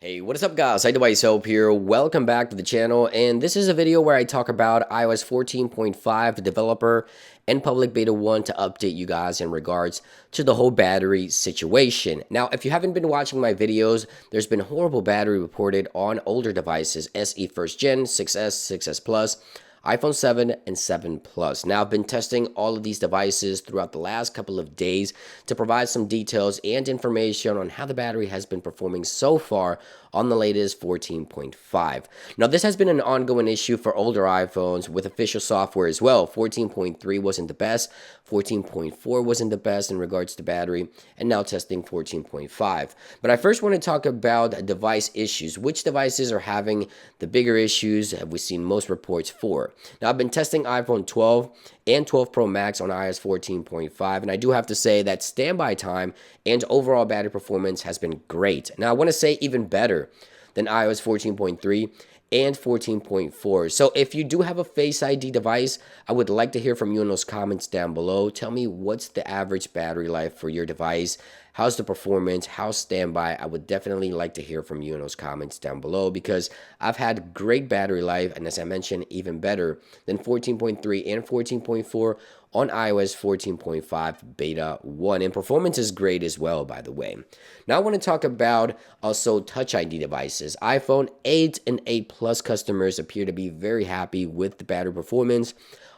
Hey, what is up guys? iDevice Hope here. Welcome back to the channel, and this is a video where I talk about iOS 14.5, the developer and public beta 1 to update you guys in regards to the whole battery situation. Now, if you haven't been watching my videos, there's been horrible battery reported on older devices, SE first gen, 6S, 6S Plus, iPhone 7 and 7 Plus. Now, I've been testing all of these devices throughout the last couple of days to provide some details and information on how the battery has been performing so far on the latest 14.5. Now, this has been an ongoing issue for older iPhones with official software as well. 14.3 wasn't the best, 14.4 wasn't the best in regards to battery, and now testing 14.5. But I first want to talk about device issues. Which devices are having the bigger issues have we seen most reports for? Now, I've been testing iPhone 12 and 12 Pro Max on iOS 14.5, and I do have to say that standby time and overall battery performance has been great. Now, I want to say even better than iOS 14.3 and 14.4. So if you do have a Face ID device, I would like to hear from you in those comments down below. Tell me what's the average battery life for your device. How's the performance? How's standby? I would definitely like to hear from you in those comments down below because I've had great battery life, and as I mentioned, even better than 14.3 and 14.4 on iOS 14.5 beta 1, and performance is great as well, by the way. Now I want to talk about also Touch ID devices. iPhone 8 and 8 Plus customers appear to be very happy with the battery performance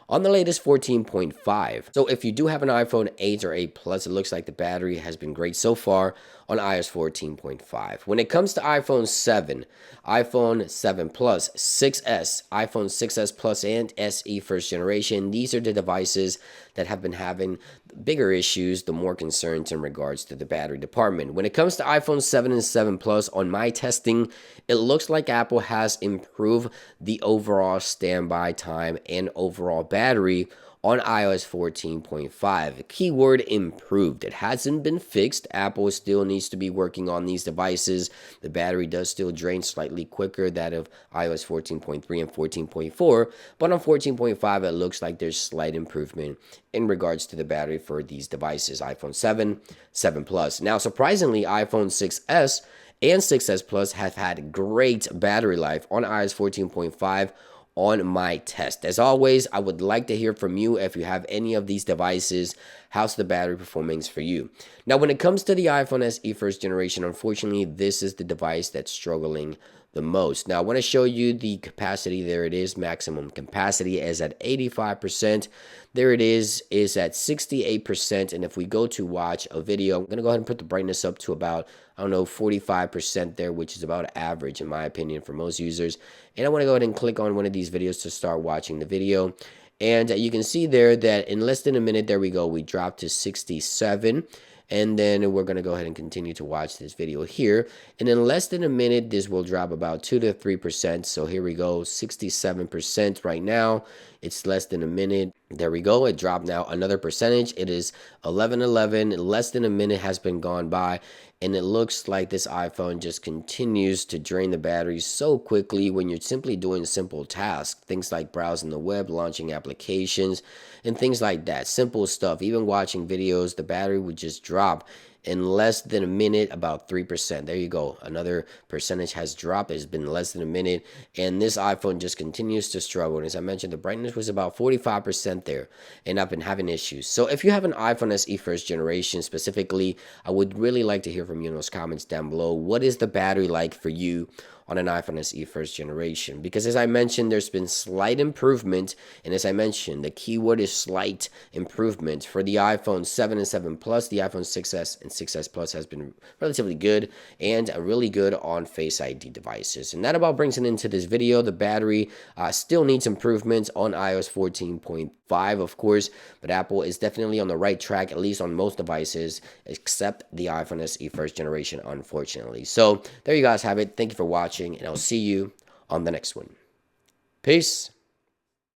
on the latest 14.5. So if you do have an iPhone 8 or 8 Plus, it looks like the battery has been great so far on iOS 14.5. When it comes to iPhone 7, iPhone 7 Plus, 6S, iPhone 6S Plus, and SE first generation, these are the devices that have been having bigger issues, the more concerns in regards to the battery department. When it comes to iPhone 7 and 7 Plus, on my testing, it looks like Apple has improved the overall standby time and overall battery on iOS 14.5. Keyword improved. It hasn't been fixed. Apple still needs to be working on these devices. The battery does still drain slightly quicker that of iOS 14.3 and 14.4, but on 14.5 it looks like there's slight improvement in regards to the battery for these devices, iPhone 7, 7 Plus. Now, surprisingly, iPhone 6S and 6S Plus have had great battery life on iOS 14.5 on my test. As always, I would like to hear from you if you have any of these devices. How's the battery performance for you? Now, when it comes to the iPhone SE first generation, unfortunately, this is the device that's struggling the most. Now, I want to show you the capacity. There it is. Maximum capacity is at 85%. There it is at 68%. And if we go to watch a video, I'm going to go ahead and put the brightness up to about, I don't know, 45% there, which is about average in my opinion for most users. And I want to go ahead and click on one of these videos to start watching the video. And you can see there that in less than a minute, there we go, we dropped to 67. And then we're going to go ahead and continue to watch this video here. And in less than a minute, this will drop about 2 to 3%. So here we go, 67% right now. It's less than a minute. There we go. It dropped now another percentage. It is 11:11. Less than a minute has been gone by. And it looks like this iPhone just continues to drain the battery so quickly when you're simply doing simple tasks. Things like browsing the web, launching applications, and things like that. Simple stuff. Even watching videos, the battery would just drop in less than a minute, about 3%. There you go. Another percentage has dropped. It's been less than a minute. And this iPhone just continues to struggle. And as I mentioned, the brightness was about 45% there. And I've been having issues. So if you have an iPhone SE first generation specifically, I would really like to hear from you in those comments down below. What is the battery like for you on an iPhone SE first generation? Because as I mentioned, there's been slight improvement. And as I mentioned, the keyword is slight improvement. For the iPhone 7 and 7 Plus, the iPhone 6S and 6S Plus has been relatively good and really good on Face ID devices. And that about brings it into this video. The battery still needs improvements on iOS 14.5, of course, but Apple is definitely on the right track, at least on most devices, except the iPhone SE first generation, unfortunately. So there you guys have it. Thank you for watching, and I'll see you on the next one. Peace.